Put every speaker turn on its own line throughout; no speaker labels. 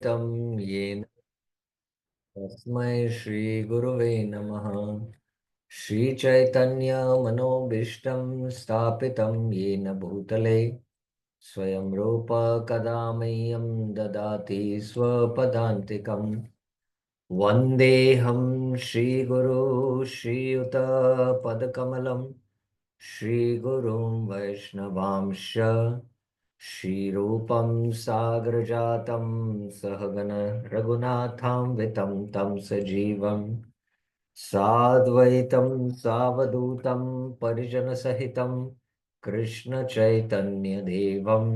तं येन तस्मै श्रीगुरुवे नमः। श्रीचैतन्यमनोभीष्टं स्थापितं येन भूतले स्वयं रूप कदा मह्यं ददाति स्वपदान्तिकम्। वन्देऽहं श्रीगुरो श्रीयुतपदकमलं श्रीगुरुं वैष्णवांश्च श्रीरूपं साग्रजातं सहगण रघुनाथान्वितं तं सजीवं साद्वैतं सावधूतं परिजनसहितं कृष्णचैतन्यदेवं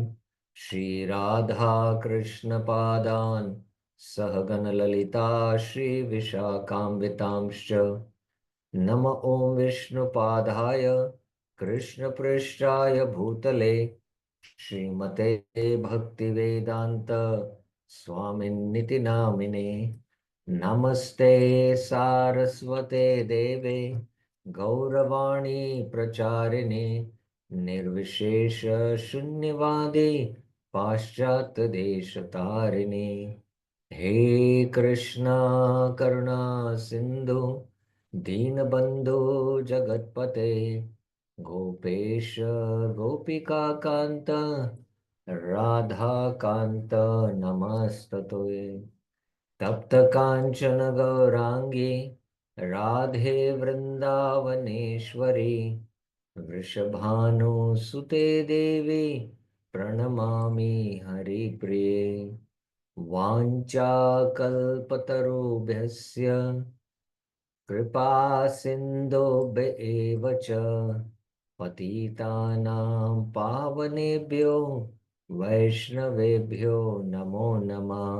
श्रीराधा कृष्णपादान् सहगणललिता श्रीविशाखान्वितांश्च नम ॐ विष्णुपादाय कृष्णपृष्ठाय भूतले श्रीमते भक्तिवेदांत स्वामिन्निति नामिने। नमस्ते सारस्वते देवे गौरवाणी प्रचारिणे निर्विशेष शून्यवादी पाश्चात्य देश तारिणे। हे कृष्णा करुणा सिंधु दीनबंधु जगतपते गोपेश गोपिका कांत राधा कांत नमस्ततुते। तप्त कांचन गौरांगी राधे वृंदावनेश्वरी वृषभानुसुते देवी प्रणमामि हरिप्रिये। वाञ्छाकल्पतरुभ्यस्य कृपा सिन्धुभ्य एव च पतितानां पावनेभ्यो वैष्णवेभ्यो नमो नमः।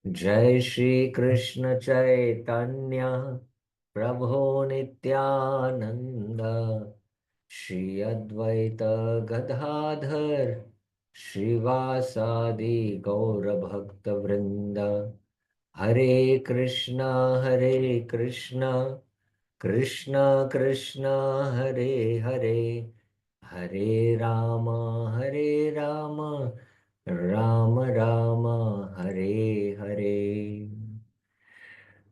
जय श्री कृष्ण चैतन्य प्रभो नित्यानंद श्री अद्वैत गदाधर श्रीवासादि गौर भक्त वृंद। हरे Krishna Krishna Krishna Hare Hare Hare Ram Ram Ram Hare Hare.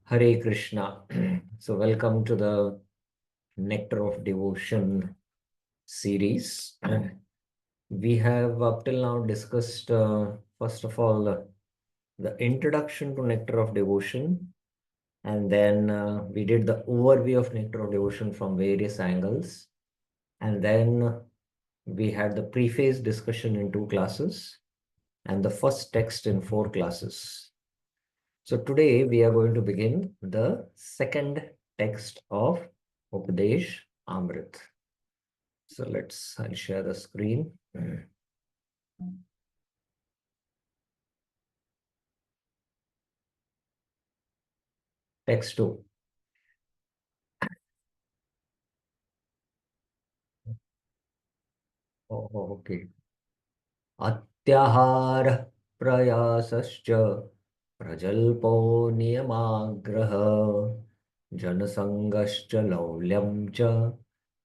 Hare Krishna. So, welcome to the Nectar of Devotion series. We have up till now discussed, first of all, the introduction to Nectar of Devotion, and then we did the overview of Nectar of Devotion from various angles, and then we had the preface discussion in 2 classes, and the first text in 4 classes. So today we are going to begin the second text of Upadesh Amrit. So I'll share the screen. Text 2. Oh, okay. अत्याहार प्रयासश्च प्रजल्पो नियमाग्रह जनसंगश्च लौल्यं च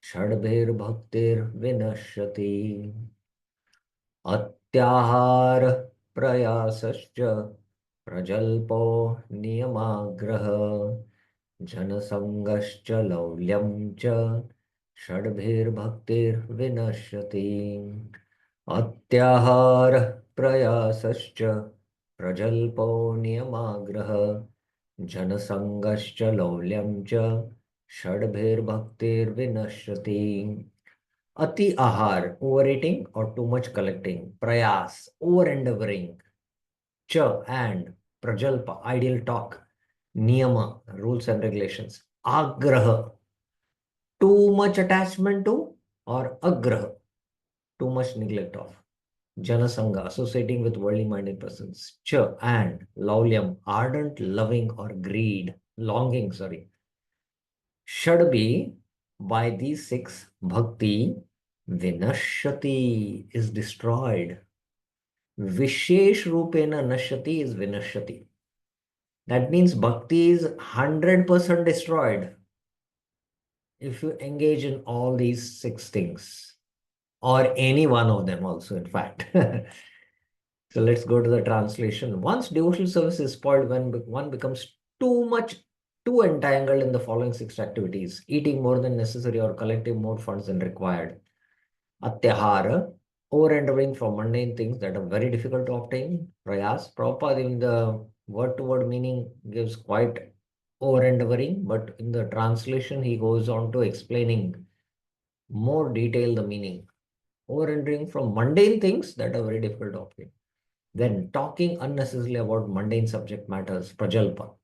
षड्भिर्भक्तिर्विनश्यति। अत्याहार प्रयासश्च प्रजल्पो नियमाग्रह जनसंगश्च लौल्यं च षड्भिर्भक्तिर्विनश्यति। अत्याहार प्रयासश्च प्रजल्पो नियमाग्रह जनसंगश्च लौल्यं च षड्भिर्भक्तिर्विनश्यति। अति आहार over eating और too much collecting, प्रयास over endeavouring, च and प्रजल्प आइडियल टॉक, नियम रूल्स एंड रेगुलेशंस, आग्रह टू मच अटैचमेंट टू, और अग्रह too much neglect of, janasanga associating with worldly minded persons, ch and laulyam ardent loving or greed longing, sorry, should be by these six bhakti vinashyati is destroyed. Vishesh rupena nashyati is vinashyati. That means bhakti is 100% destroyed if you engage in all these six things, or any one of them also, in fact. So let's go to the translation. Once devotional service is spoiled when one becomes too much, too entangled in the following six activities: eating more than necessary or collecting more funds than required. Atyahara, over-endeavoring for mundane things that are very difficult to obtain. Prayas, Prabhupada in the word-to-word meaning gives quite over-endeavoring, but in the translation he goes on to explaining more detail the meaning. Over-endeavoring from mundane things that are very difficult to obtain. Then talking unnecessarily about mundane subject matters, prajalpa.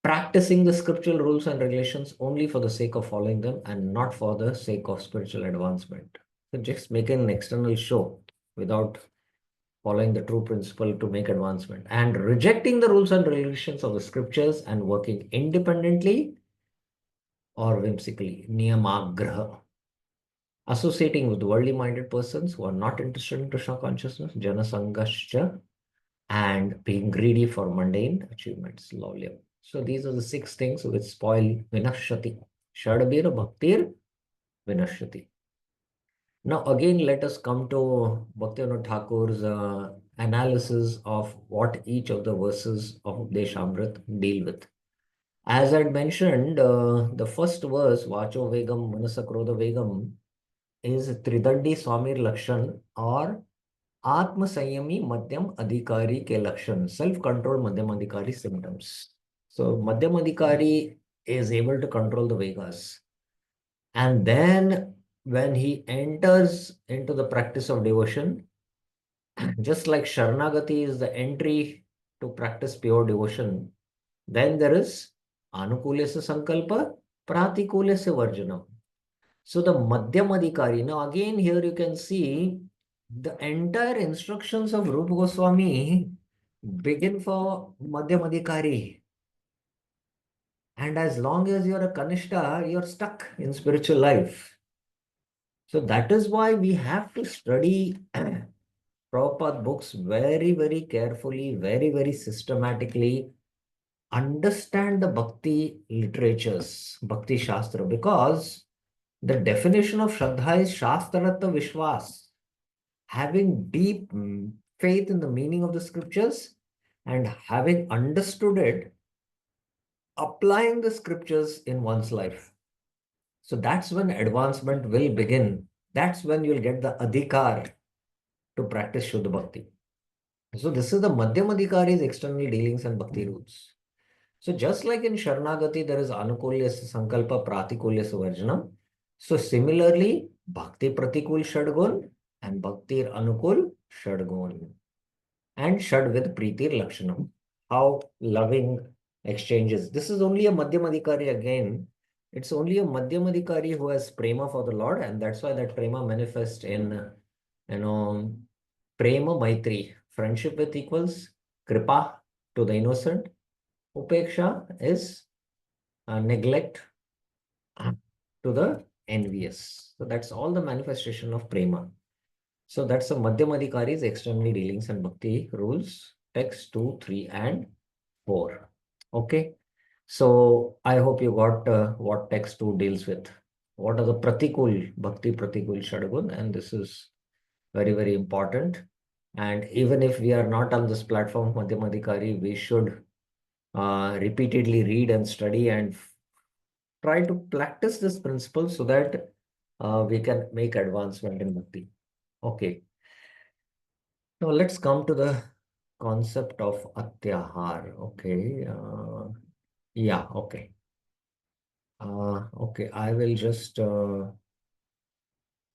Practicing the scriptural rules and regulations only for the sake of following them and not for the sake of spiritual advancement. So just making an external show without following the true principle to make advancement. And rejecting the rules and regulations of the scriptures and working independently or whimsically, niyamagraha. Associating with worldly minded persons who are not interested in Krishna consciousness, janasangascha, and being greedy for mundane achievements, lawlya. So these are the six things which spoil vinashati. Shadabira bhaktir vinashati. Now again, let us come to Bhaktivinoda Thakur's analysis of what each of the verses of Deshamrit deal with. As I had mentioned, the first verse, Vacho Vegam Manasa Krodha Vegam, is Tridandi Swamir Lakshan or Atma Sanyami Madhyam Adhikari ke Lakshan, self-control Madhyam Adhikari symptoms. So Madhyam Adhikari is able to control the Vegas. And then when he enters into the practice of devotion, just like Sharanagati is the entry to practice pure devotion, then there is Anukulesya Sankalpa, Pratikulesya Varjanam. So the Madhyamadhikari, now again here you can see the entire instructions of Rupa Goswami begin for Madhyamadhikari. And as long as you're a Kanishta, you're stuck in spiritual life. So that is why we have to study Prabhupada books very, very carefully, very, very systematically, understand the Bhakti literatures, Bhakti Shastra, because the definition of Shraddha is Shastraratta Vishwas, having deep faith in the meaning of the scriptures and having understood it, applying the scriptures in one's life. So that's when advancement will begin. That's when you'll get the adhikar to practice Shuddha Bhakti. So this is the Madhyam Adhikari's external dealings and Bhakti rules. So just like in Sharanagati, there is Anukulyasya Sankalpa, Pratikulyasya Varjanam. So similarly, Bhakti Pratikul Shadgun and Bhaktir Anukul Shadgun. And Shad with Pritir Lakshanam. How loving exchanges. This is only a Madhyamadhikari again. It's only a Madhyamadhikari who has prema for the Lord, and that's why that prema manifests in, prema maitri, friendship with equals, kripa to the innocent, upeksha is neglect to the envious. So that's all the manifestation of prema. So that's the Madhyamadhikari's external dealings and bhakti rules, text 2, 3, and 4. Okay. So I hope you got what text 2 deals with. What are the pratikul, bhakti pratikul shadagun? And this is very, very important. And even if we are not on this platform, Madhyamadhikari, we should repeatedly read and study and try to practice this principle so that we can make advancement in bhakti. Okay. Now let's come to the concept of atyahar. Okay. Yeah. Okay. Okay. I will just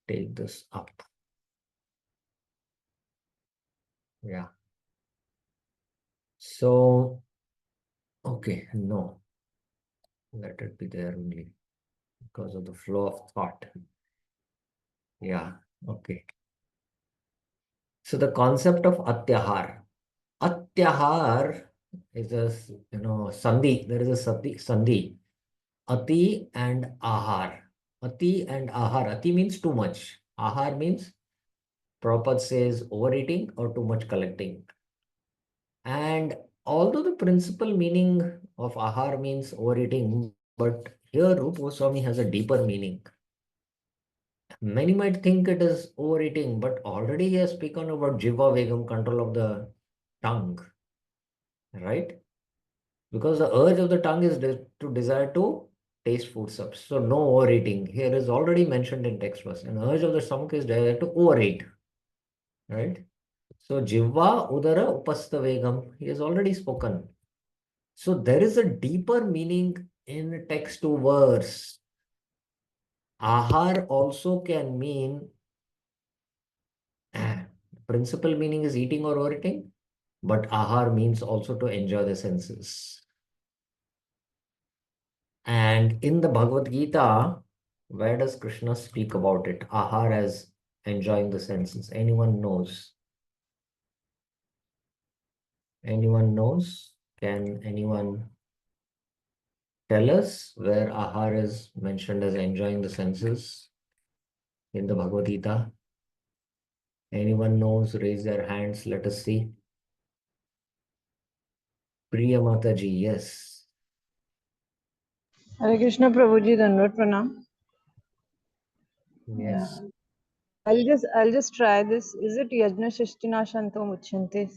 take this up. Yeah. So, okay. No, let it be there only because of the flow of thought. Yeah. Okay. So the concept of atyahar. Atyahar is a, sandhi. There is a sandhi. Ati and ahar. Ati and ahar. Ati means too much. Ahar means Prabhupada says overeating or too much collecting. And although the principal meaning of ahar means overeating, but here Rupa Goswami has a deeper meaning. Many might think it is overeating, but already he has spoken about Jiva Vegam, control of the tongue, right? Because the urge of the tongue is to desire to taste food subs. So no overeating. Here is already mentioned in text verse. An urge of the stomach is desire to overeat, right? So Jivva Udara Upastha Vegam, he has already spoken. So there is a deeper meaning in text to verse. Ahar also can mean principal meaning is eating or overeating, but ahar means also to enjoy the senses. And in the Bhagavad Gita, where does Krishna speak about it? Ahar as enjoying the senses. Anyone knows? Anyone knows? Can anyone tell us where ahar is mentioned as enjoying the senses in the Bhagavad Gita? Anyone knows? Raise their hands. Let us see. Priya Mataji, yes.
Hare Krishna Prabhuji, Dandavat Pranam. Yeah.
Yes.
I'll just try this. Is it Yajna Shishtina Shanto Muchyante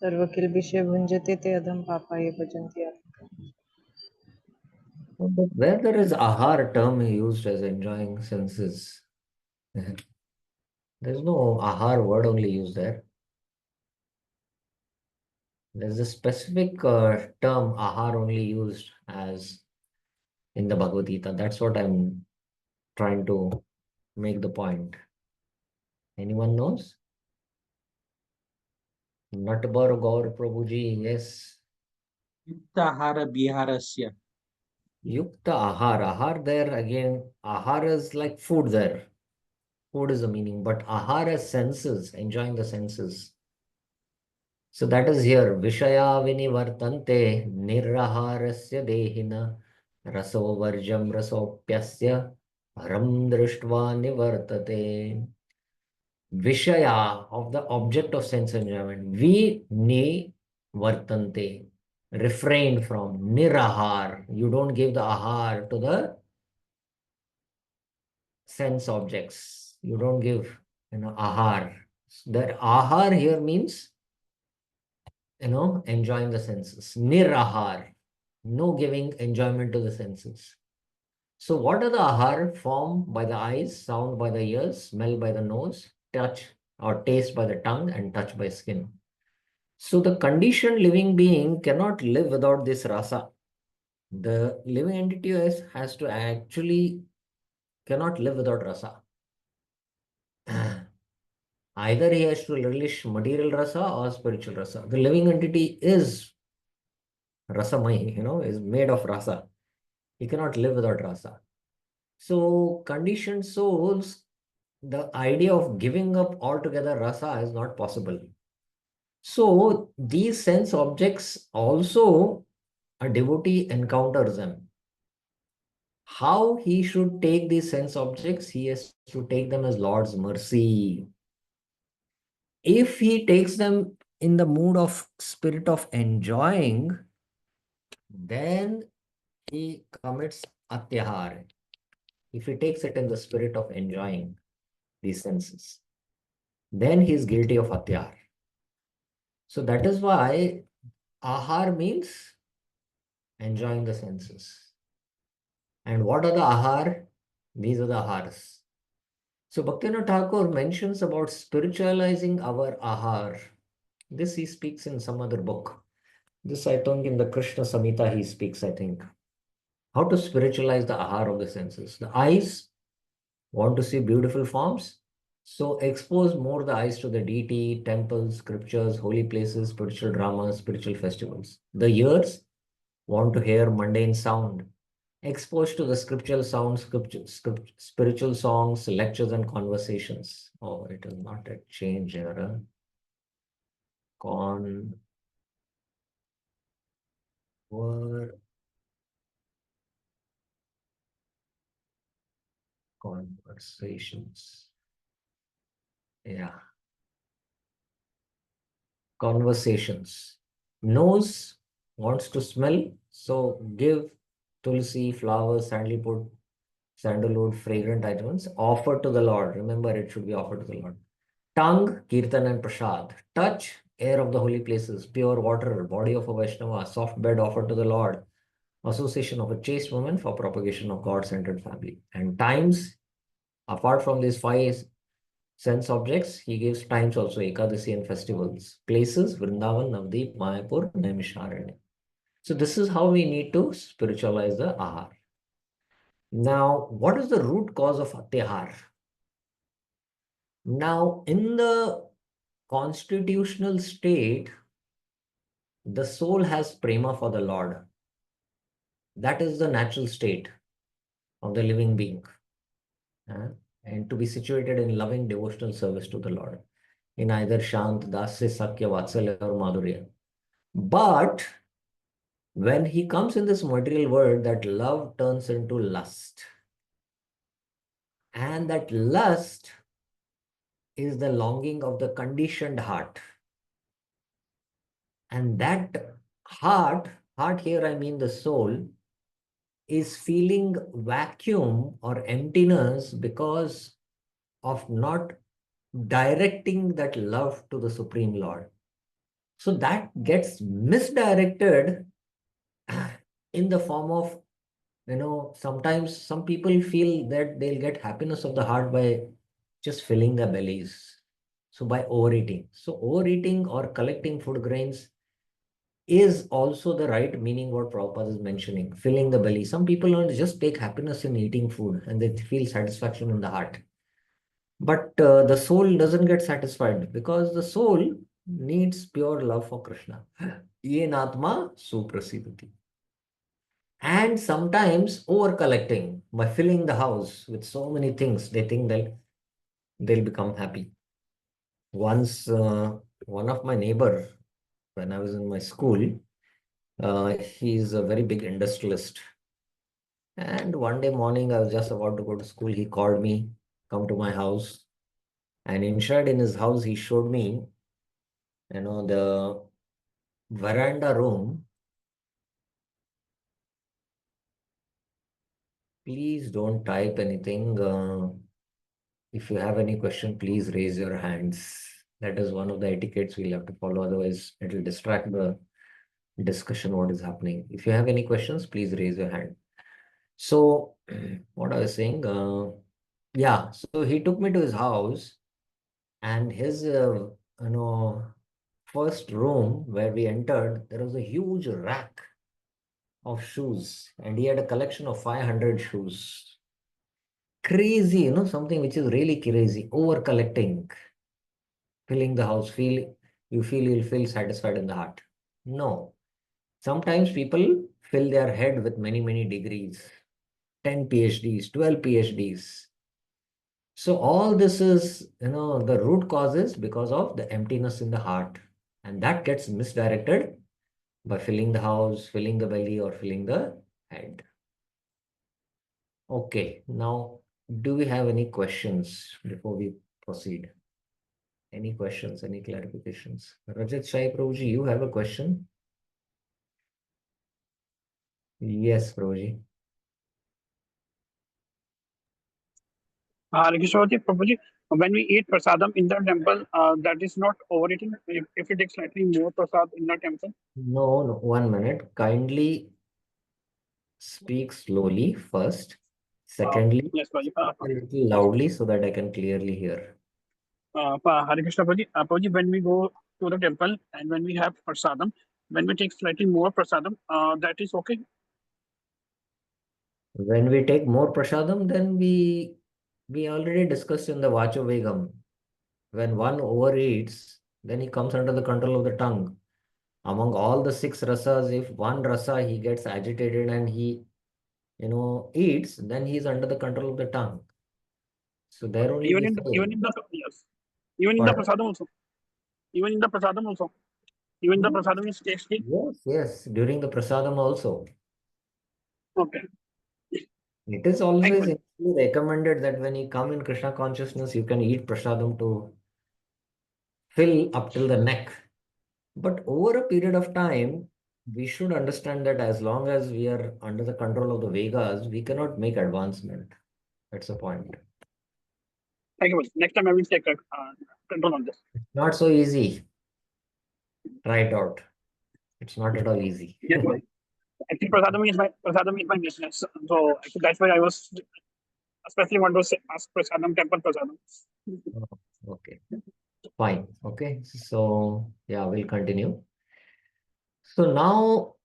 Sarva Kilbishe Bhunjate Te Adham Papa Ye Bhajanti.
But where there is ahar term used as enjoying senses, there's no ahar word only used there. There's a specific term ahar only used as in the Bhagavad Gita. That's what I'm trying to make the point. Anyone knows? Natbar Gaur Prabhuji, yes.
Yuktahara Biharasya.
Yukta ahar. Ahar there again, ahar is like food there. Food is the meaning, but ahar as senses, enjoying the senses. So that is here. Vishaya vinivartante niraharasya dehina raso varjam rasopyasya ram drishtva nivartate. Vishaya of the object of sense enjoyment. Vi ni vartante. Refrain from nirahar. You don't give the ahar to the sense objects. You don't give, ahar. The ahar here means enjoying the senses. Nirahar, no giving enjoyment to the senses. So, what are the ahar? Form by the eyes, sound by the ears, smell by the nose, touch or taste by the tongue, and touch by skin. So, the conditioned living being cannot live without this rasa. The living entity has to actually cannot live without rasa. Either he has to relish material rasa or spiritual rasa. The living entity is rasamai, is made of rasa. He cannot live without rasa. So, conditioned souls, the idea of giving up altogether rasa is not possible. So, these sense objects also a devotee encounters them. How he should take these sense objects? He has to take them as Lord's mercy. If he takes them in the mood of spirit of enjoying, then he commits atyahar. If he takes it in the spirit of enjoying these senses, then he is guilty of atyahar. So that is why ahar means enjoying the senses. And what are the ahar? These are the ahars. So Bhaktivinoda Thakur mentions about spiritualizing our ahar. This he speaks in some other book. This I think in the Krishna Samhita he speaks, I think. How to spiritualize the ahar of the senses. The eyes want to see beautiful forms. So expose more the eyes to the deity, temples, scriptures, holy places, spiritual dramas, spiritual festivals. The ears want to hear mundane sound. Exposed to the scriptural sounds, spiritual songs, lectures, and conversations. Oh, it is not a change here. Conversations. Yeah. Conversations. Nose wants to smell, so give tulsi, flowers, sandalwood, fragrant items offered to the Lord. Remember, it should be offered to the Lord. Tongue, kirtan and prasad. Touch, air of the holy places. Pure water, body of a Vaishnava. Soft bed offered to the Lord. Association of a chaste woman for propagation of God-centered family. And times, apart from these five sense objects, he gives times also, Ekadasi and festivals. Places, Vrindavan, Navdeep, Mayapur, Naimisharanya. So this is how we need to spiritualize the ahar. Now, what is the root cause of atyahar? Now, in the constitutional state, the soul has prema for the Lord. That is the natural state of the living being. And to be situated in loving devotional service to the Lord in either Shant, Dasya, Sakya, Vatsalya, or Madhurya. But when he comes in this material world, that love turns into lust. And that lust is the longing of the conditioned heart. And that heart here, I mean the soul, is feeling vacuum or emptiness because of not directing that love to the Supreme Lord. So that gets misdirected in the form of, sometimes some people feel that they'll get happiness of the heart by just filling their bellies. So by overeating. So overeating or collecting food grains is also the right meaning what Prabhupada is mentioning, filling the belly. Some people don't just take happiness in eating food and they feel satisfaction in the heart. But the soul doesn't get satisfied because the soul needs pure love for Krishna. Yen atma suprasidati. And sometimes over collecting by filling the house with so many things, they think that they'll become happy. Once, one of my neighbor, when I was in my school, he's a very big industrialist. And one day morning, I was just about to go to school. He called me, come to my house. And inside in his house, he showed me, the veranda room. Please don't type anything. If you have any question, please raise your hands. That is one of the etiquettes we'll have to follow. Otherwise, it will distract the discussion what is happening. If you have any questions, please raise your hand. So, what I was saying, yeah, so he took me to his house and his, first room where we entered, there was a huge rack of shoes and he had a collection of 500 shoes. Crazy, something which is really crazy, over collecting, filling the house, you'll feel satisfied in the heart. No. Sometimes people fill their head with many, many degrees, 10 PhDs, 12 PhDs. So all this is, the root causes because of the emptiness in the heart. And that gets misdirected by filling the house, filling the belly, or filling the head. Okay, now do we have any questions before we proceed? Any questions, any clarifications? Rajat Shai Prabhuji, you have a question? Yes, Prabhuji.
Kishorji, Prabhuji, when we eat prasadam in the temple, that is not overeating. If we take slightly more prasad in the temple.
No, no, 1 minute. Kindly speak slowly first. Secondly,
Yes, Prabhuji.
a little loudly so that I can clearly hear.
Hare Krishna, Prabhuji. Prabhuji, when we go to the temple and when we have prasadam, when we take slightly more prasadam, that is okay.
When we take more prasadam, then we already discussed in the Vacho Vegam. When one overeats, then he comes under the control of the tongue. Among all the six rasas, if one rasa he gets agitated and he, eats, then he is under the control of the tongue. So there only
Even
we
in
say.
the yes, even in the
But
prasadam also. Even in the prasadam also. Even the prasadam is tasty.
yes, yes, during the prasadam also.
Okay.
It is
Thank
always
you.
recommended that when you come in Krishna consciousness, you can eat prasadam to fill up till the neck. But over a period of time, we should understand that as long as we are under the control of the Vegas, we cannot make advancement. That's the point.
Thank you, Paji. Next time I will take control on this.
Not so easy. Try it out. It's not at all easy.
Yes, Paji. Actually, prasadam is my business, so actually that's why I was especially want to ask prasadam, temple prasadam.
Oh, okay. Fine. Okay. So yeah, we'll continue. So now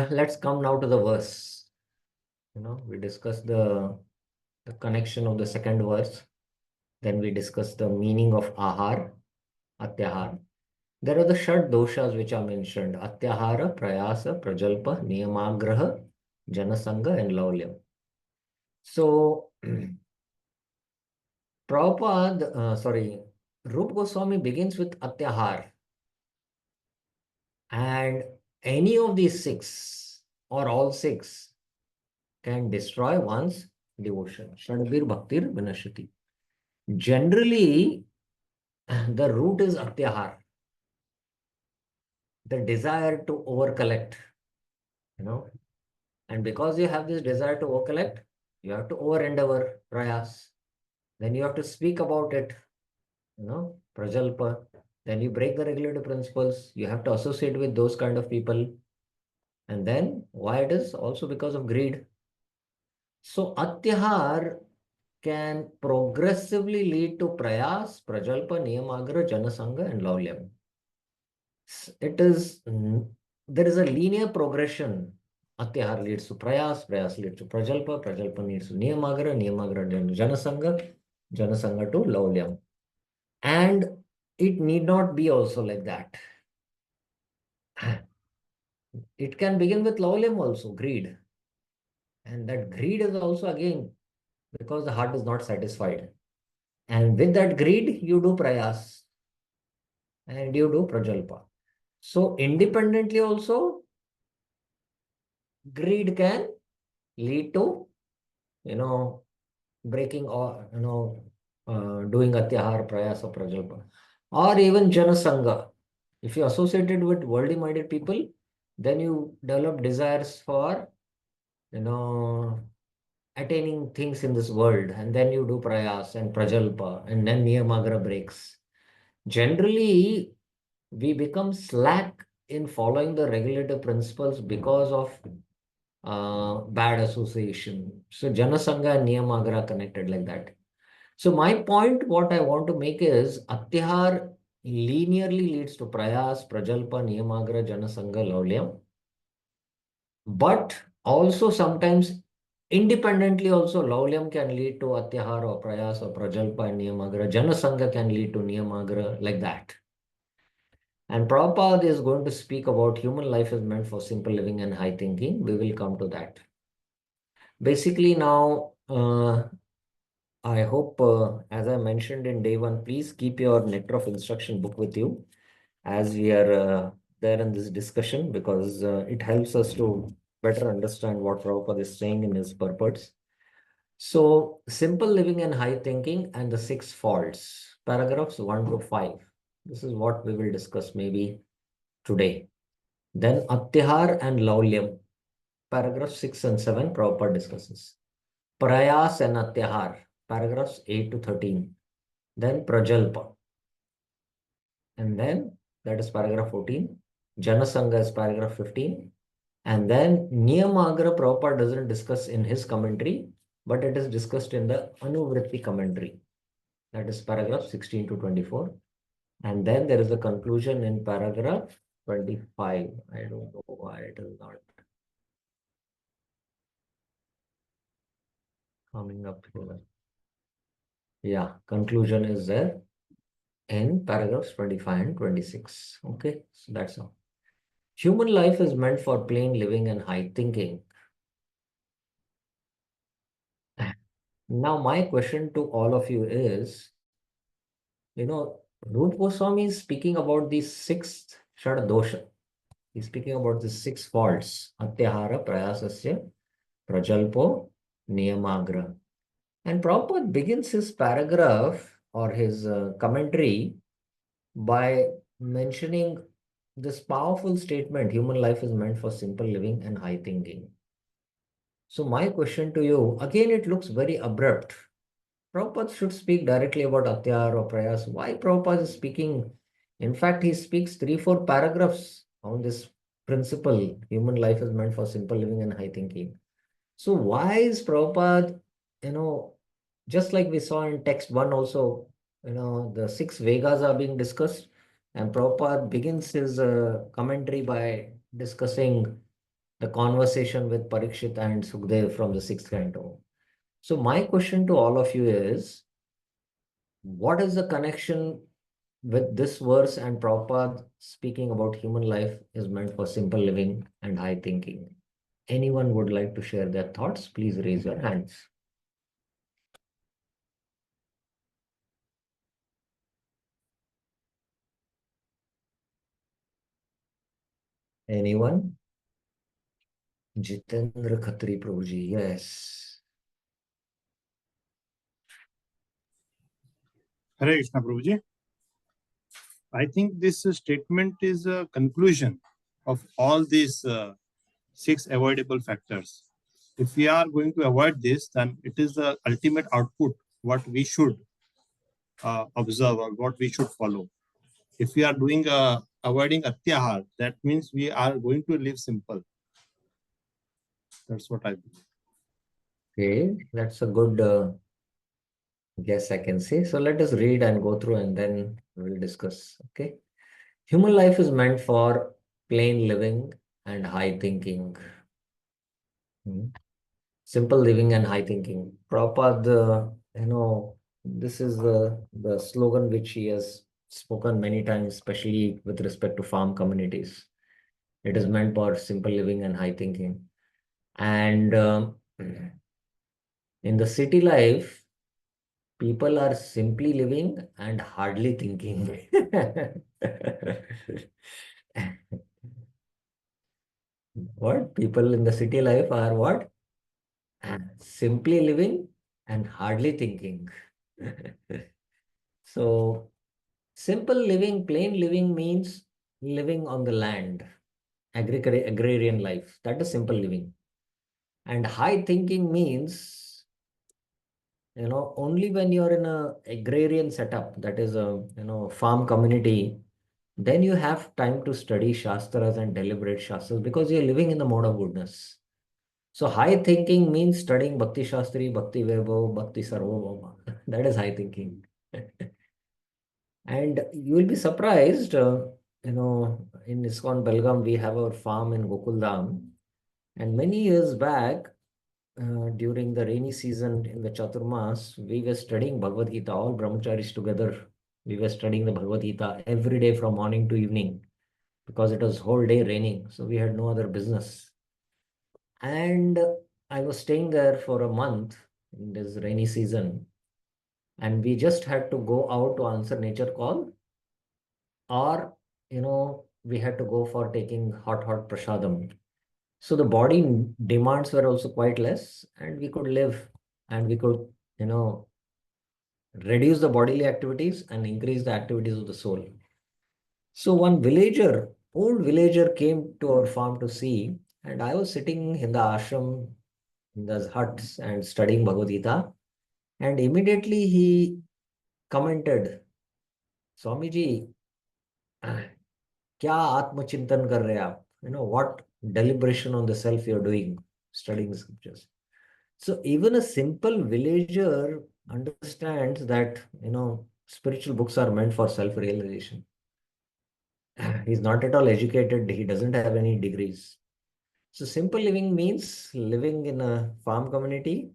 let's come now to the verse. We discussed the connection of the second verse. Then we discussed the meaning of ahar, atyahar. There are the shad doshas which are mentioned: atyahara, prayasa, prajalpa, niyamagraha, janasanga, and laulyam. So Rupa Goswami begins with atyahar, and any of these six or all six can destroy one's devotion. Shadbir bhaktir vinashati. Generally, the root is atyahar, the desire to overcollect, and because you have this desire to overcollect, you have to over endeavor, prayas. Then you have to speak about it, prajalpa. Then you break the regulative principles. You have to associate with those kind of people. And then why it is also because of greed. So atyahar can progressively lead to prayas, prajalpa, niyamagra, janasanga, and laulyam. There is a linear progression. Atyahar leads to prayas, prayas leads to prajalpa, prajalpa leads to niyamagra, niyamagra janasanga, janasanga to laulyam. And it need not be also like that. It can begin with laulyam also, greed. And that greed is also again because the heart is not satisfied. And with that greed, you do prayas and you do prajalpa. So independently also, greed can lead to, breaking or, doing atyahar, prayas or prajalpa. Or even janasanga. If you associated with worldly minded people, then you develop desires for, attaining things in this world, and then you do prayas and prajalpa, and then niyamagra breaks. Generally, we become slack in following the regulative principles because of bad association. So janasanga and niyamagra connected like that. So my point, what I want to make is atyahar linearly leads to prayas, prajalpa, niyamagra, janasanga, laulyam. But also sometimes independently also laulyam can lead to atyahar or prayas or prajalpa and niyamagra. Janasanga can lead to niyamagra, like that. And Prabhupada is going to speak about human life is meant for simple living and high thinking. We will come to that. Basically now, I hope, as I mentioned in day one, please keep your Nectar of Instruction book with you as we are there in this discussion, because it helps us to better understand what Prabhupada is saying in his purports. So, simple living and high thinking and the six faults, paragraphs 1 to 5. This is what we will discuss maybe today. Then Atyahar and Laulyam, paragraphs 6 and 7, Prabhupada discusses. Prayas and Atyahar, paragraphs 8 to 13. Then Prajalpa. And then that is paragraph 14. Janasanga is paragraph 15. And then Niyamagra Prabhupada doesn't discuss in his commentary, but it is discussed in the Anuvritti commentary. That is paragraph 16 to 24. And then there is a conclusion in paragraph 25. I don't know why it is not coming up here. Yeah, conclusion is there in paragraphs 25 and 26. Okay, so that's all. Human life is meant for plain living and high thinking. Now, my question to all of you is, Rupa Goswami is speaking about these six Shad dosha. He's speaking about the six faults: Atyahara, Prayasasya, Prajalpo, Niyamagra. And Prabhupada begins his paragraph or his commentary by mentioning this powerful statement: human life is meant for simple living and high thinking. So my question to you, again, it looks very abrupt. Prabhupada should speak directly about Atyar or Prayas. Why Prabhupada is speaking? In fact, he speaks 3, 4 paragraphs on this principle. Human life is meant for simple living and high thinking. So why is Prabhupada, just like we saw in text 1 also, the 6 Vegas are being discussed, and Prabhupada begins his commentary by discussing the conversation with Parikshit and Sukhdev from the 6th canto. So my question to all of you is, what is the connection with this verse and Prabhupada speaking about human life is meant for simple living and high thinking? Anyone would like to share their thoughts? Please raise your hands. Anyone? Jitendra Khatri Prabhuji, yes.
Hare Krishna Prabhuji. I think this statement is a conclusion of all these 6 avoidable factors. If we are going to avoid this, then it is the ultimate output, what we should observe or what we should follow. If we are doing avoiding atyahar, that means we are going to live simple. That's what I believe.
Okay, that's a good guess I can say. So let us read and go through and then we'll discuss. Okay. Human life is meant for plain living and high thinking. Simple living and high thinking. Prabhupada, this is the slogan which he has spoken many times, especially with respect to farm communities. It is meant for simple living and high thinking. And in the city life, people are simply living and hardly thinking. What? People in the city life are what? Simply living and hardly thinking. So, simple living, plain living means living on the land, agrarian life. That is simple living. And high thinking means, only when you're in a agrarian setup, that is a, farm community, then you have time to study Shastras and deliberate Shastras because you're living in the mode of goodness. So high thinking means studying Bhakti Shastri, Bhakti Vaibhav, Bhakti Sarvabhauma. That is high thinking. And you will be surprised, in ISKCON Belgaum, we have our farm in Gokuldham. And many years back, during the rainy season in the Chaturmas, we were studying Bhagavad Gita, all brahmacharis together. We were studying the Bhagavad Gita every day from morning to evening because it was whole day raining. So we had no other business. And I was staying there for a month in this rainy season. And we just had to go out to answer nature call, or, we had to go for taking hot prasadam. So the body demands were also quite less, and we could live and we could, reduce the bodily activities and increase the activities of the soul. So one villager, old villager, came to our farm to see, and I was sitting in the ashram, in the huts, and studying Bhagavad Gita. And immediately he commented, Swamiji, क्या आत्मचिंतन कर रहे हैं आप? What deliberation on the self you're doing, studying the scriptures. So even a simple villager understands that, spiritual books are meant for self-realization. He's not at all educated. He doesn't have any degrees. So simple living means living in a farm community,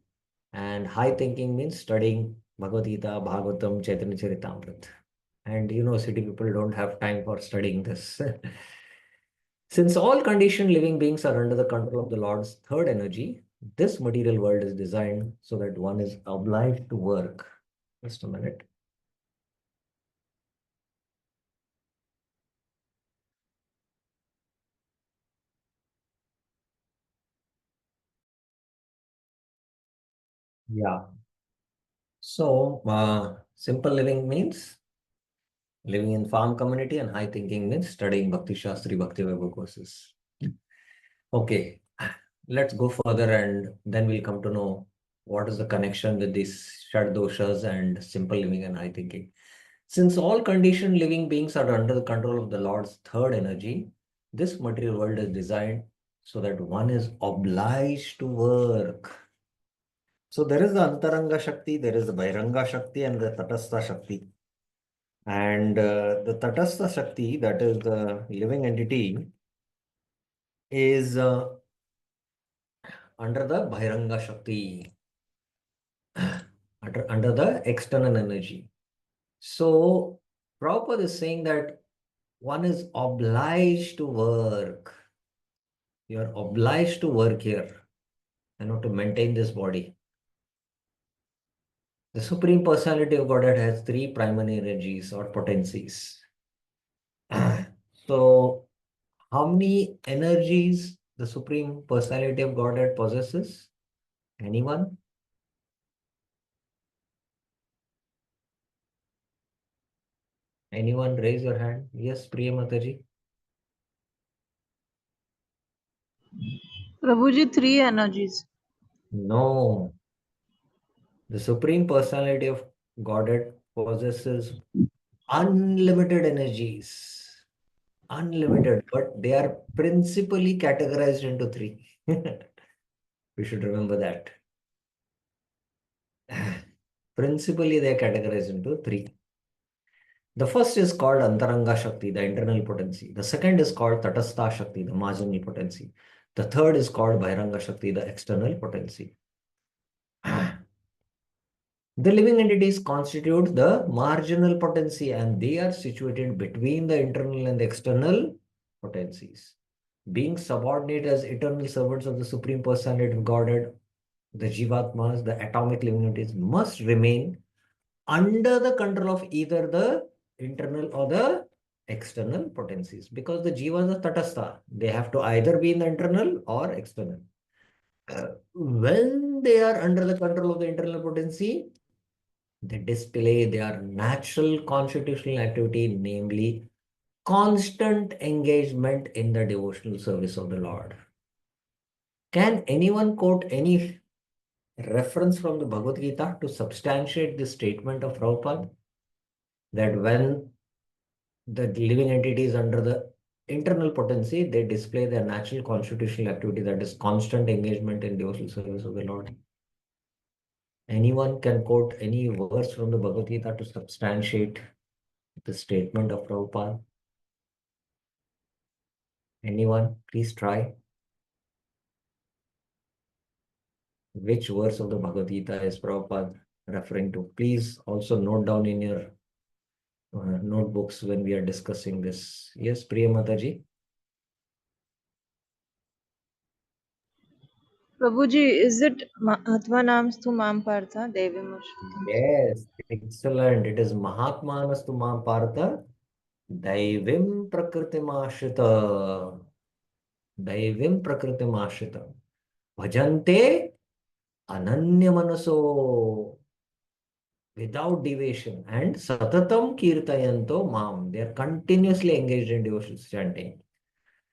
and high thinking means studying Bhagavad Gita, Bhagavatam, Chaitanya Charitamrita. And city people don't have time for studying this. Since all conditioned living beings are under the control of the Lord's third energy, this material world is designed so that one is obliged to work. Just a minute. Yeah. So, simple living means living in farm community, and high thinking means studying Bhakti Shastri, Bhakti Vaibhav courses. Okay, let's go further and then we'll come to know what is the connection with these Shad doshas and simple living and high thinking? Since all conditioned living beings are under the control of the Lord's third energy, this material world is designed so that one is obliged to work. So there is the Antaranga Shakti, there is the Bairanga Shakti, and the Tatastha Shakti. And the Tatastha Shakti, that is the living entity, is under the Bhairanga Shakti, under the external energy. So Prabhupada is saying that one is obliged to work. You are obliged to work here, to maintain this body. The Supreme Personality of Godhead has three primary energies or potencies. So, how many energies the Supreme Personality of Godhead possesses? Anyone? Anyone raise your hand? Yes, Priya Mataji.
Prabhuji, three energies.
No. The Supreme Personality of Godhead possesses unlimited energies. Unlimited, but they are principally categorized into three. We should remember that. Principally, they are categorized into three. The first is called Antaranga Shakti, the internal potency. The second is called Tatastha Shakti, the marginal potency. The third is called Bhairanga Shakti, the external potency. The living entities constitute the marginal potency and they are situated between the internal and the external potencies. Being subordinate as eternal servants of the Supreme Personality of Godhead, the Jivatmas, the atomic living entities must remain under the control of either the internal or the external potencies because the Jivas are Tatastha. They have to either be in the internal or external. When they are under the control of the internal potency, they display their natural constitutional activity, namely constant engagement in the devotional service of the Lord. Can anyone quote any reference from the Bhagavad Gita to substantiate this statement of Prabhupada? That when the living entity is under the internal potency, they display their natural constitutional activity, that is constant engagement in devotional service of the Lord. Anyone can quote any verse from the Bhagavad Gita to substantiate the statement of Prabhupada? Anyone? Please try. Which verse of the Bhagavad Gita is Prabhupada referring to? Please also note down in your notebooks when we are discussing this. Yes, Priya Mataji.
Prabhuji, is it Atma Namstu Mam Partha Devim
Yes, excellent. It is Mahatmanastu Mam Partha Daivim Prakritimashita. Daivim Prakritimashita. Bhajante Ananya Manaso. Without deviation and Satatam Kirtayanto Mam. They are continuously engaged in devotional chanting.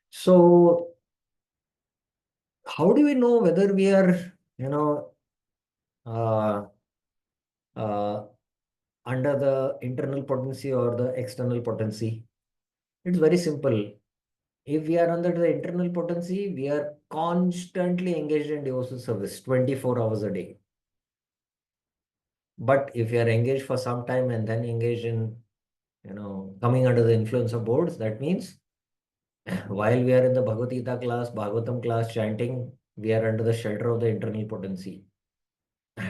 So, how do we know whether we are, uh, uh, under the internal potency or the external potency? It's very simple. If we are under the internal potency, we are constantly engaged in devotional service 24 hours a day. But if we are engaged for some time and then engaged in, coming under the influence of boards, that means while we are in the Bhagavad Gita class, Bhagavatam class chanting, we are under the shelter of the internal potency.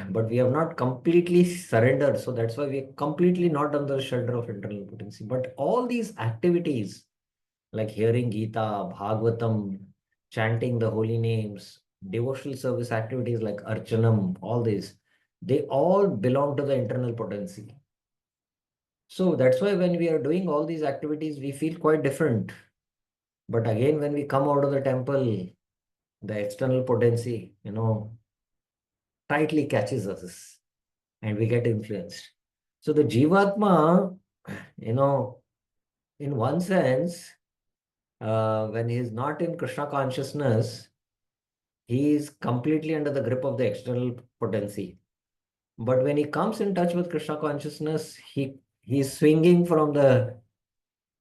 But we have not completely surrendered. So that's why we are completely not under the shelter of internal potency. But all these activities, like hearing Gita, Bhagavatam, chanting the holy names, devotional service activities like Archanam, all these, they all belong to the internal potency. So that's why when we are doing all these activities, we feel quite different. But again, when we come out of the temple, the external potency, tightly catches us and we get influenced. So the Jivatma, in one sense, when he is not in Krishna consciousness, he is completely under the grip of the external potency. But when he comes in touch with Krishna consciousness, he's swinging from the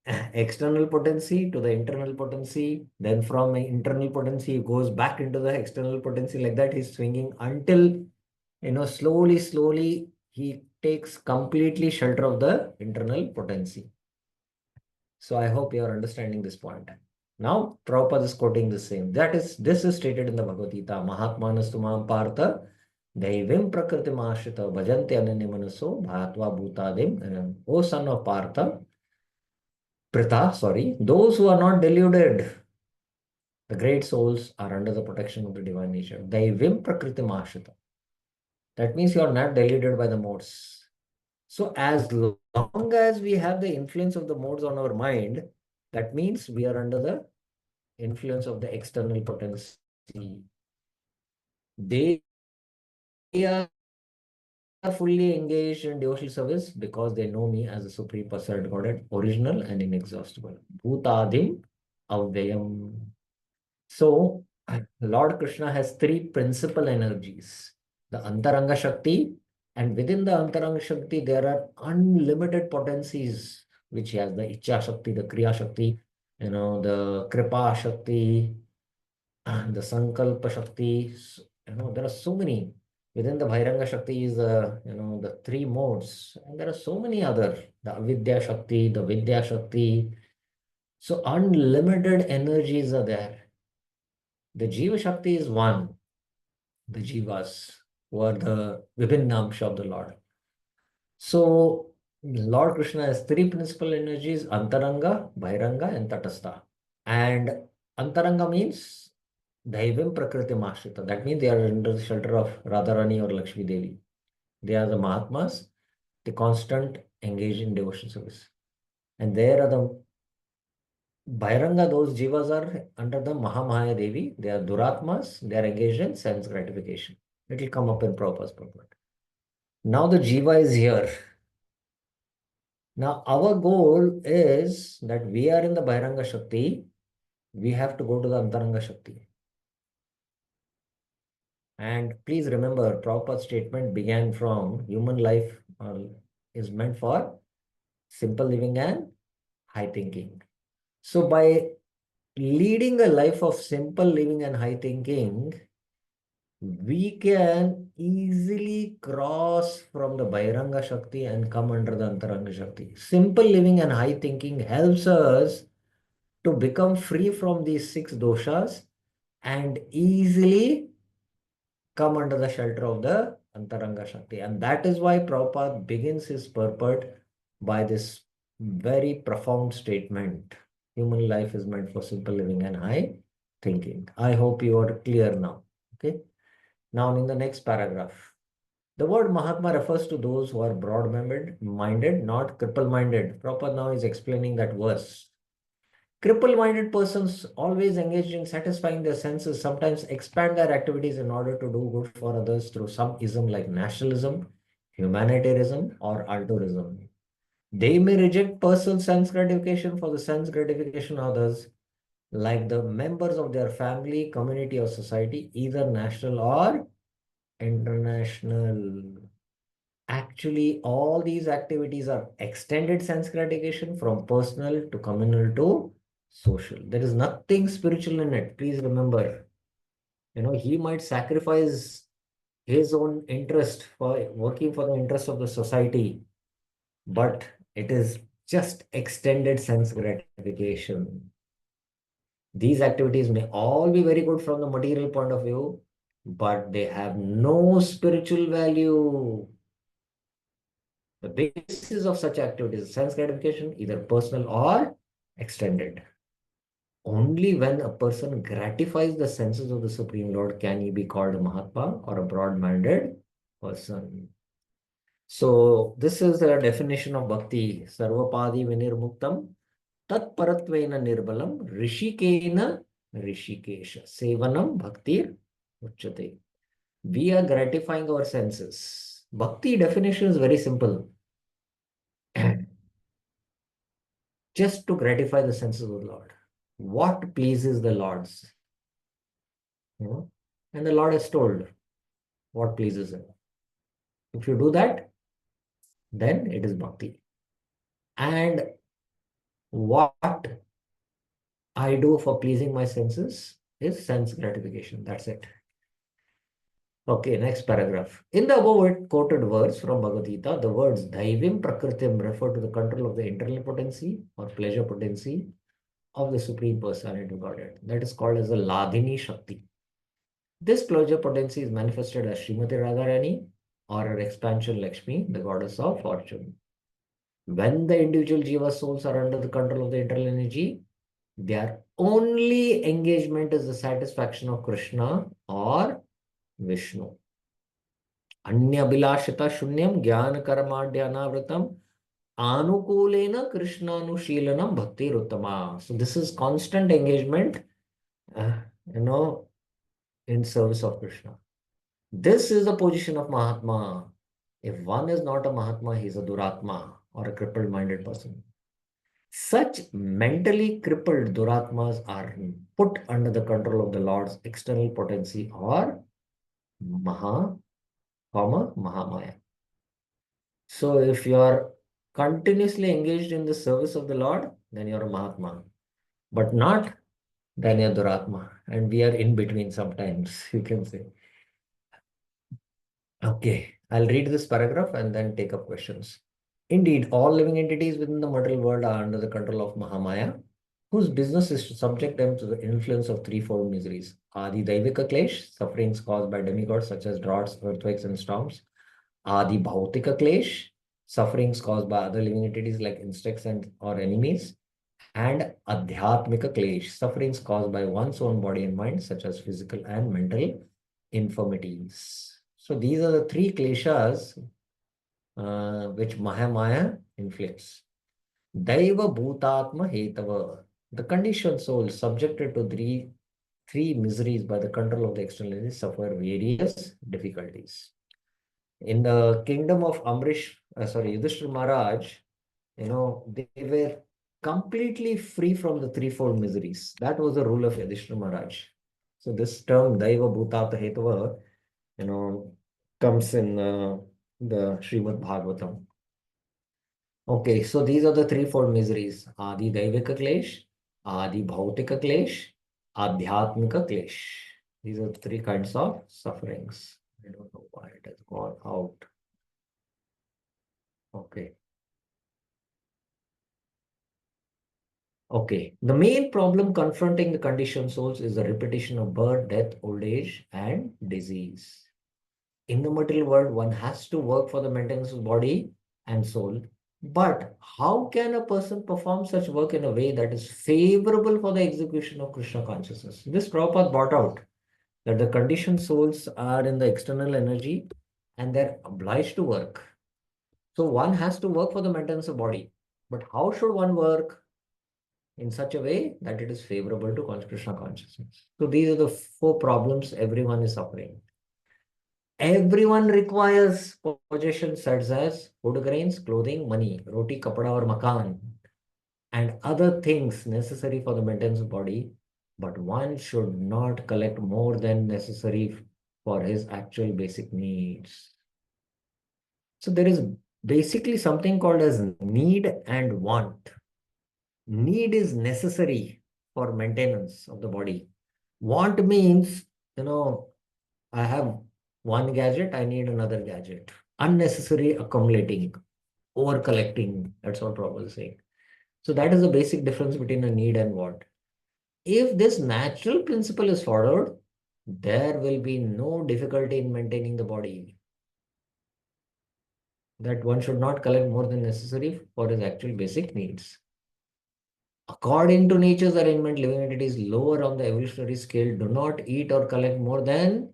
external potency to the internal potency. Then from internal potency, he goes back into the external potency. Like that, he's swinging until, slowly, he takes completely shelter of the internal potency. So I hope you are understanding this point. Now, Prabhupada is quoting the same. This is stated in the Bhagavad Gita. Mahatmanas tumam partha daivim prakriti mashrita bhajanti ananya manaso bhatva bhutadim. O son of Partha, Pritha, sorry, those who are not deluded, the great souls are under the protection of the divine nature. Daivim prakriti mashrita. That means you are not deluded by the modes. So as long as we have the influence of the modes on our mind, that means we are under the influence of the external potency. They are fully engaged in devotional service because they know me as a supreme personality Godhead, original and inexhaustible. Bhutadim Avyayam. So, Lord Krishna has three principal energies. The Antaranga Shakti, and within the Antaranga Shakti, there are unlimited potencies, which he has the Icha Shakti, the Kriya Shakti, the Kripa Shakti, and the Sankalpa Shakti. There are so many. Within the Bhairanga Shakti is, the three modes, and there are so many other. The Avidya Shakti, the Vidya Shakti. So unlimited energies are there. The Jiva Shakti is one, the Jivas, who are the Vibhinnamsha of the Lord. So, Lord Krishna has three principal energies, Antaranga, Bhairanga, and Tatastha. And Antaranga means Daivim Prakriti Mashrita. That means they are under the shelter of Radharani or Lakshmi Devi. They are the Mahatmas, the constant engaged in devotion service. And there are the Bhairanga, those jivas are under the Mahamaya Devi. They are Duratmas. They are engaged in sense gratification. It will come up in Prabhupada's purport. Now the jiva is here. Now our goal is that we are in the Bhairanga Shakti. We have to go to the Antaranga Shakti. And please remember, Prabhupada's statement began from human life is meant for simple living and high thinking. So by leading a life of simple living and high thinking, we can easily cross from the Bhairanga Shakti and come under the Antaranga Shakti. Simple living and high thinking helps us to become free from these six doshas and easily come under the shelter of the Antaranga Shakti. And that is why Prabhupada begins his purport by this very profound statement. Human life is meant for simple living and high thinking. I hope you are clear now. Okay. Now in the next paragraph, the word Mahatma refers to those who are broad-minded, not cripple-minded. Prabhupada now is explaining that verse. Cripple-minded persons always engaged in satisfying their senses sometimes expand their activities in order to do good for others through some ism like nationalism, humanitarianism, or altruism. They may reject personal sense gratification for the sense gratification of others, like the members of their family, community, or society, either national or international. Actually, all these activities are extended sense gratification from personal to communal to social. There is nothing spiritual in it. Please remember, he might sacrifice his own interest for working for the interest of the society, but it is just extended sense gratification. These activities may all be very good from the material point of view, but they have no spiritual value. The basis of such activities is sense gratification, either personal or extended. Only when a person gratifies the senses of the Supreme Lord can he be called a Mahatma or a broad-minded person. So this is the definition of bhakti. Sarvapadi vinirmuktam tat paratvena nirbalam rishikena rishikesha sevanam bhaktir uchyate. We are gratifying our senses. Bhakti definition is very simple. Just to gratify the senses of the Lord. What pleases the Lords? And the Lord has told what pleases him. If you do that, then it is bhakti. And what I do for pleasing my senses is sense gratification. That's it. Okay, next paragraph. In the above quoted verse from Bhagavad Gita, the words Daivim Prakritim refer to the control of the internal potency or pleasure potency of the Supreme Personality of Godhead. That is called as the Ladini Shakti. This pleasure potency is manifested as Srimati Radharani or her expansion Lakshmi, the goddess of fortune. When the individual Jiva souls are under the control of the internal energy, their only engagement is the satisfaction of Krishna or Vishnu. Anyabhilashita shunyam jnana karmadhyanavrtam anukulena krishnanushilanam bhakti ruttama. So this is constant engagement, uh, you know, in service of Krishna. This is the position of Mahatma. If one is not a Mahatma, he is a Duratma or a crippled-minded person. Such mentally crippled Duratmas are put under the control of the Lord's external potency or Mahamaya. So if you are continuously engaged in the service of the Lord, then you are a Mahatma. But not, then you are Duratma. And we are in between sometimes, you can say. Okay, I'll read this paragraph and then take up questions. Indeed, all living entities within the material world are under the control of Mahamaya, whose business is to subject them to the influence of threefold miseries. Adi Daivika Klesh, sufferings caused by demigods such as droughts, earthquakes, and storms. Adi Bhautika Klesh, sufferings caused by other living entities like insects and or enemies. And Adhyatmika Klesh, sufferings caused by one's own body and mind, such as physical and mental infirmities. So these are the three kleshas which Mahamaya inflicts. Daiva Bhutatma Hetava, the conditioned soul subjected to three miseries by the control of the external energy suffer various difficulties. In the kingdom of Yudhishthira Maharaj, they were completely free from the threefold miseries. That was the rule of Yudhishthira Maharaj. So this term Daiva Bhutata Hetava, comes in the Srimad Bhagavatam. Okay, so these are the threefold miseries. Adi Daivika Klesh, Adi Bhautika Klesh, Adhyatmika Klesh. These are the three kinds of sufferings. I don't know why it has gone out. Okay. Okay, the main problem confronting the conditioned souls is the repetition of birth, death, old age, and disease. In the material world, one has to work for the maintenance of body and soul. But how can a person perform such work in a way that is favorable for the execution of Krishna consciousness? This Prabhupada brought out that the conditioned souls are in the external energy and they're obliged to work. So one has to work for the maintenance of body. But how should one work? In such a way that it is favorable to Krishna consciousness. So these are the four problems everyone is suffering. Everyone requires possessions such as food grains, clothing, money, roti, kapada or makan, and other things necessary for the maintenance of body. But one should not collect more than necessary for his actual basic needs. So there is basically something called as need and want. Need is necessary for maintenance of the body. Want means, I have one gadget, I need another gadget. Unnecessary accumulating, over collecting. That's what Prabhupada is saying. So that is the basic difference between a need and want. If this natural principle is followed, there will be no difficulty in maintaining the body. That one should not collect more than necessary for his actual basic needs. According to nature's arrangement, living entities lower on the evolutionary scale do not eat or collect more than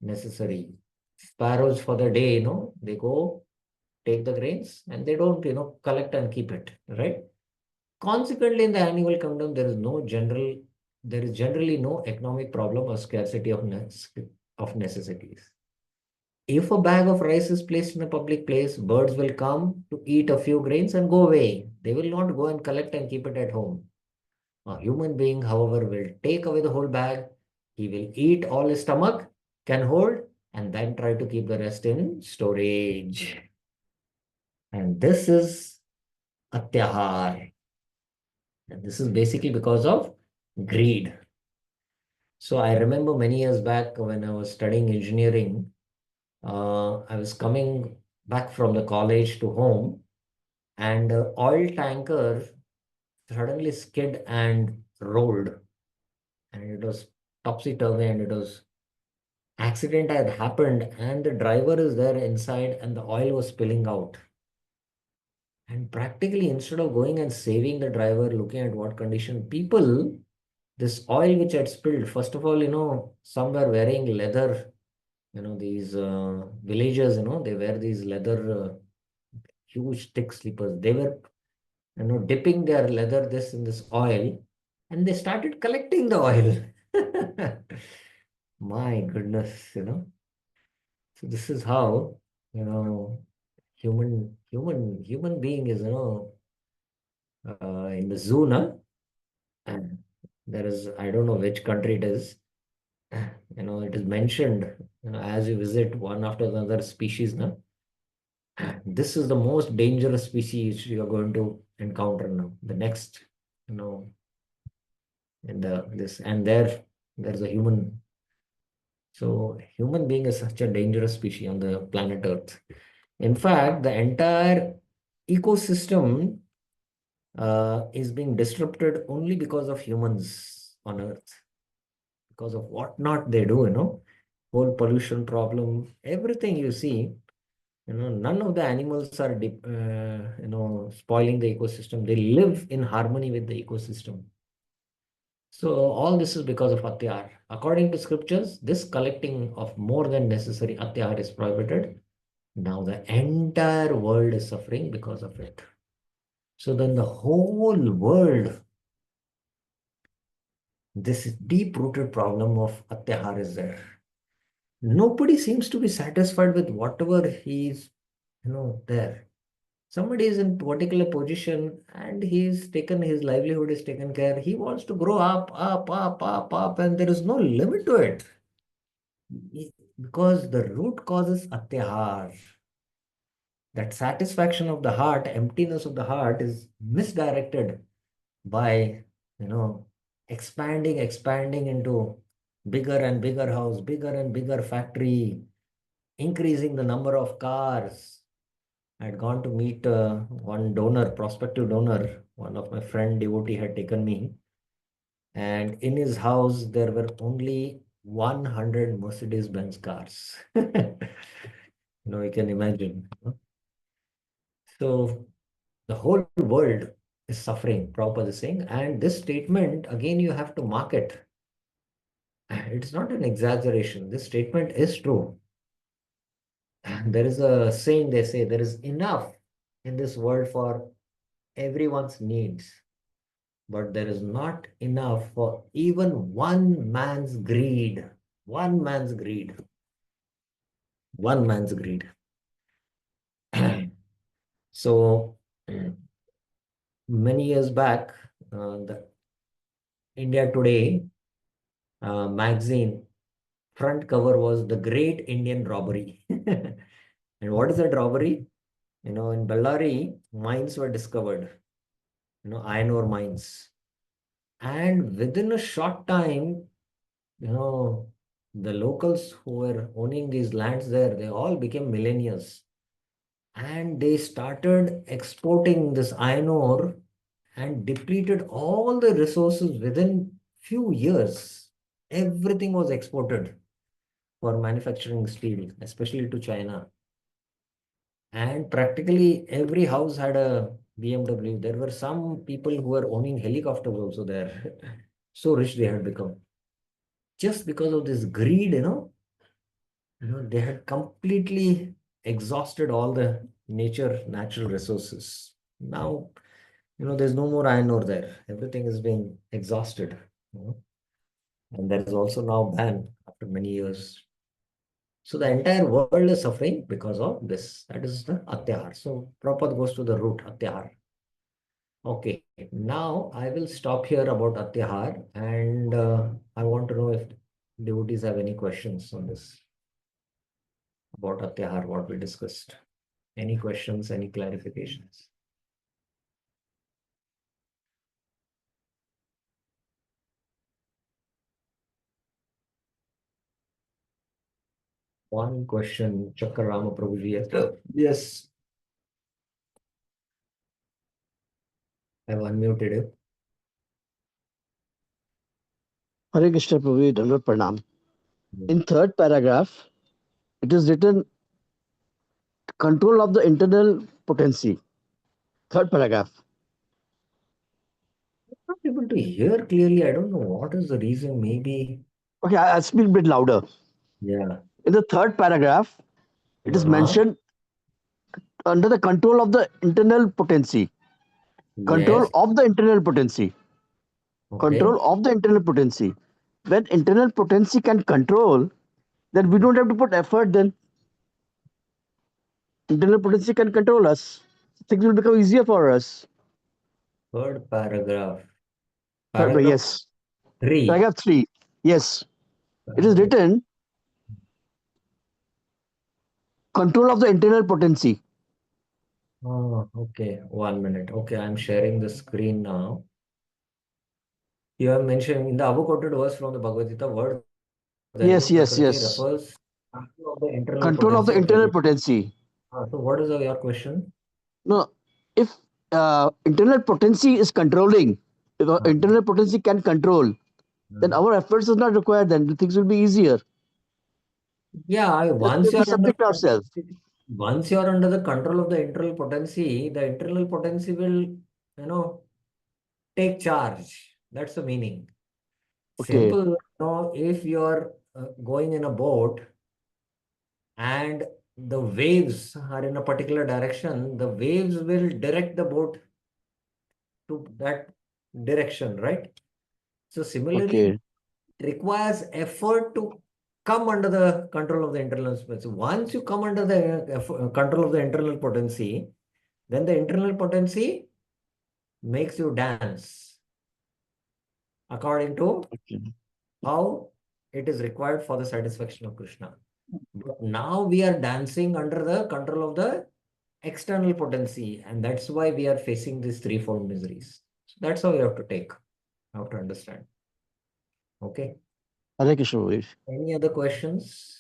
necessary. Sparrows for the day, they go take the grains and they don't, collect and keep it, right? Consequently, in the animal kingdom, there is generally no economic problem or scarcity of necessities. If a bag of rice is placed in a public place, birds will come to eat a few grains and go away. They will not go and collect and keep it at home. A human being, however, will take away the whole bag, He will eat all his stomach can hold and then try to keep the rest in storage. And this is atyahar. And this is basically because of greed. So I remember many years back when I was studying engineering, I was coming back from the college to home, and an oil tanker suddenly skid and rolled, and it was topsy-turvy, and it was accident had happened, and the driver is there inside, and the oil was spilling out. And practically, instead of going and saving the driver, looking at what condition, people, this oil which had spilled, first of all, some were wearing leather, these villagers, they wear these leather, huge thick slippers. They were, dipping their leather this in this oil, and they started collecting the oil. My goodness. So this is how, human being is, in the zoo, na? And there is, I don't know which country it is. It is mentioned, as you visit one after another species, na? This is the most dangerous species you are going to encounter now. The next, in this, and there's a human. So human being is such a dangerous species on the planet Earth. In fact, the entire ecosystem is being disrupted only because of humans on Earth, because of what not they do, whole pollution problem, everything you see, none of the animals are, spoiling the ecosystem. They live in harmony with the ecosystem. So all this is because of atyar. According to scriptures, this collecting of more than necessary atyar is prohibited. Now the entire world is suffering because of it. So then the whole world, this deep-rooted problem of atyahar is there. Nobody seems to be satisfied with whatever he's, there. Somebody is in particular position and he's taken, his livelihood is taken care. He wants to grow up, and there is no limit to it. Because the root cause is atyahar. That satisfaction of the heart, emptiness of the heart is misdirected by, expanding into bigger and bigger house, bigger and bigger factory, increasing the number of cars. I had gone to meet one donor, prospective donor. One of my friend devotee had taken me, and in his house there were only 100 Mercedes-Benz cars. You can imagine. So the whole world is suffering, Prabhupada is saying. And this statement, again, you have to mark it. It's not an exaggeration. This statement is true. There is a saying, they say, there is enough in this world for everyone's needs, but there is not enough for even one man's greed. One man's greed. One man's greed. So, many years back, the India Today magazine front cover was the Great Indian Robbery. And what is that robbery? In Bellary, mines were discovered, iron ore mines. And within a short time, the locals who were owning these lands there, they all became millionaires. And they started exporting this iron ore and depleted all the resources within few years. Everything was exported for manufacturing steel, especially to China. And practically every house had a BMW. There were some people who were owning helicopters also there. So rich they had become. Just because of this greed, they had completely exhausted all the natural resources. Now, there's no more iron ore there. Everything is being exhausted. And there is also now ban after many years. So the entire world is suffering because of this. That is the atyahar. So Prabhupada goes to the root, atyahar. Okay, now I will stop here about atyahar, and I want to know if devotees have any questions on this? About Atyahar, what we discussed? Any questions, any clarifications? One question, Chakra Rama Prabhuji. Yes, I've unmuted it.
Hare Krishna Prabhu, Dandavat Pranam. In third paragraph, it is written control of the internal potency. Third paragraph.
Not able to hear clearly. I don't know what is the reason. Maybe,
Okay, I'll speak a bit louder.
yeah.
In the third paragraph, it is mentioned under the control of the internal potency. Control
Yes.
of the internal potency.
Okay.
Control of the internal potency. When internal potency can control, then we don't have to put effort. Then internal potency can control us. Things will become easier for us.
Third paragraph.
Third,
Paragraph
yes.
3.
Paragraph 3. Yes. It is written control of the internal potency.
Oh, okay. 1 minute. Okay, I'm sharing the screen now. You have mentioned in the above quoted verse from the Bhagavad Gita, word
Yes,
Daivi
yes,
Prakriti
yes.
refers to the internal
Control of the
potency of
internal
every.
potency.
So, what is your question?
No, if internal potency is controlling, if internal potency can control, then our efforts is not required. Then the things will be easier.
Yeah,
Just
once
we have
you
to
are under
subject ourselves.
once you are under the control of the internal potency will, take charge. That's the meaning.
Okay,
Simple, if you are going in a boat and the waves are in a particular direction, the waves will direct the boat to that direction, right? So similarly,
okay,
it requires effort to come under the control of the internal potency. Once you come under the control of the internal potency, then the internal potency makes you dance according to
okay,
how it is required for the satisfaction of Krishna. But now we are dancing under the control of the external potency, and that's why we are facing these threefold miseries. So that's how you have to take, have to understand. Okay.
Hare Krishna. Prabhu.
Any other questions?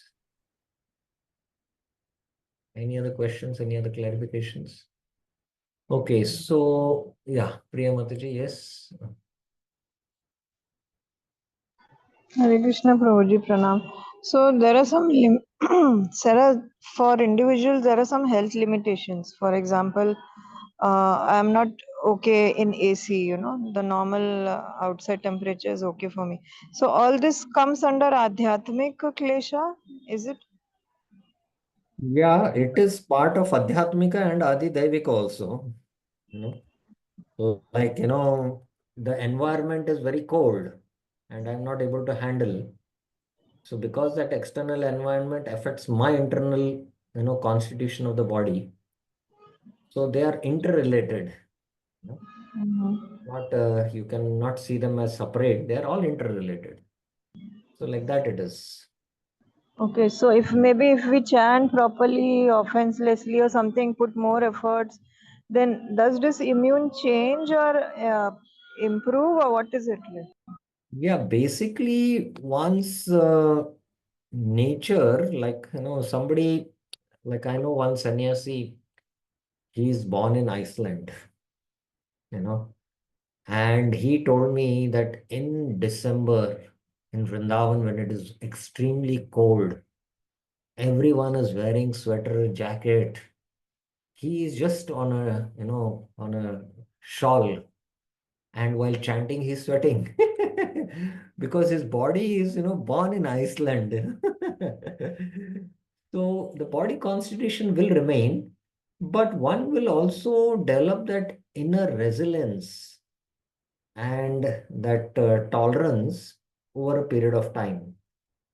Any other questions? Any other clarifications? Okay, so yeah, Priya Mataji, yes.
Hare Krishna Prabhuji Pranam. So there are some Sarah, for individuals there are some health limitations. For example, I am not okay in AC. The normal outside temperature is okay for me. So all this comes under Adhyatmik Klesha, is it?
Yeah, it is part of Adhyatmika and Adi Daivika also. You know, so like, the environment is very cold and I'm not able to handle. So because that external environment affects my internal, constitution of the body. So they are interrelated. You know,
Mhm.
not you cannot see them as separate. They are all interrelated. So like that it is.
Okay, so if we chant properly, offenselessly or something, put more efforts, then does this immune change or improve, or what is it like?
Yeah, basically once nature, like, somebody, like I know one sannyasi, he is born in Iceland, you know, and he told me that in December in Vrindavan, when it is extremely cold, everyone is wearing sweater, jacket. He is just on a shawl, and while chanting, he's sweating because his body is, born in Iceland. So the body constitution will remain, but one will also develop that inner resilience and that tolerance over a period of time.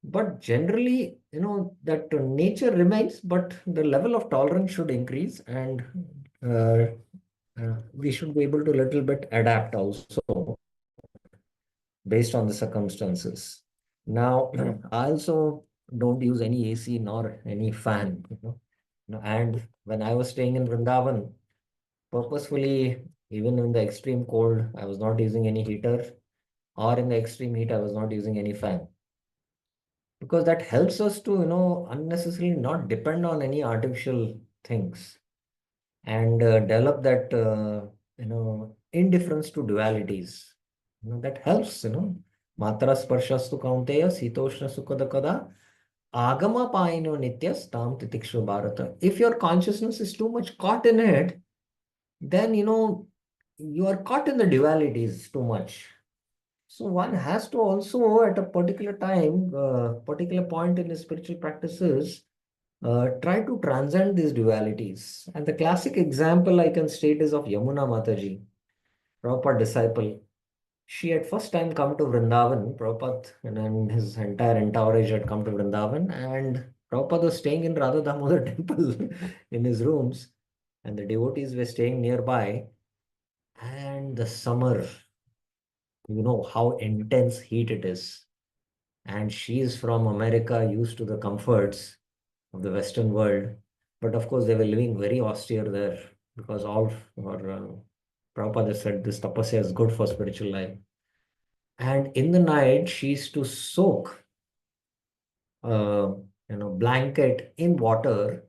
But generally, that nature remains, but the level of tolerance should increase, and uh, we should be able to little bit adapt also based on the circumstances. Now, I also don't use any AC nor any fan, and when I was staying in Vrindavan, purposefully, even in the extreme cold, I was not using any heater, or in the extreme heat, I was not using any fan. Because that helps us to, unnecessarily not depend on any artificial things and develop that, indifference to dualities. That helps, Matra sparshastu kaunteya sitoshna sukhada kada agama paino nityas tam titikshu bharata. If your consciousness is too much caught in it, then, you are caught in the dualities too much. So one has to also, at a particular time, particular point in his spiritual practices, try to transcend these dualities. And the classic example I can state is of Yamuna Mataji, Prabhupada disciple. She had first time come to Vrindavan, Prabhupada and his entire entourage had come to Vrindavan, and Prabhupada was staying in Radha Damodar temple in his rooms, and the devotees were staying nearby. And the summer, you know how intense heat it is. And she is from America, used to the comforts of the Western world. But of course, they were living very austere there because all for Prabhupada said this tapasya is good for spiritual life. And in the night, she used to soak, uh, blanket in water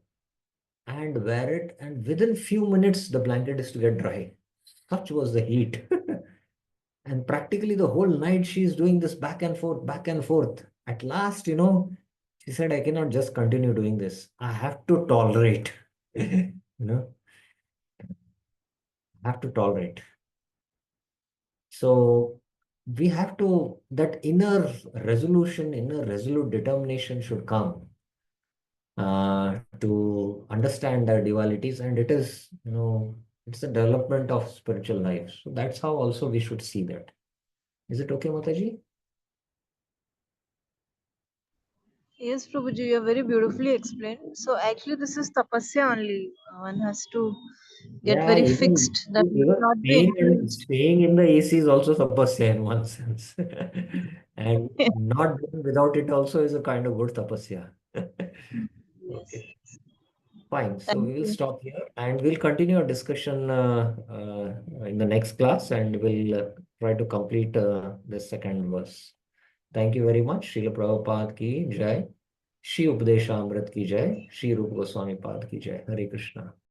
and wear it. And within few minutes, the blanket is to get dry. Such was the heat. And practically the whole night she's doing this back and forth, back and forth. At last, she said, I cannot just continue doing this. I have to tolerate. I have to tolerate. So we have to, that inner resolution, inner resolute determination should come to understand the dualities. And it is, it's a development of spiritual life. So that's how also we should see that. Is it okay, Mataji?
Yes, Prabhuji, you have very beautifully explained. So actually, this is tapasya only. One has to get
Yeah,
very
even
fixed that it will not be influenced.
staying in the AC is also tapasya in one sense. And not doing without it also is a kind of good tapasya.
Yes.
Okay, fine. So
Thank
we will
you.
stop here and we'll continue our discussion in the next class and we'll try to complete the second verse. Thank you very much. Srila Prabhupada ki jai. Shri Upadesha Amrit ki jai. Shri Rupa Goswami Pad ki jai. Hare Krishna.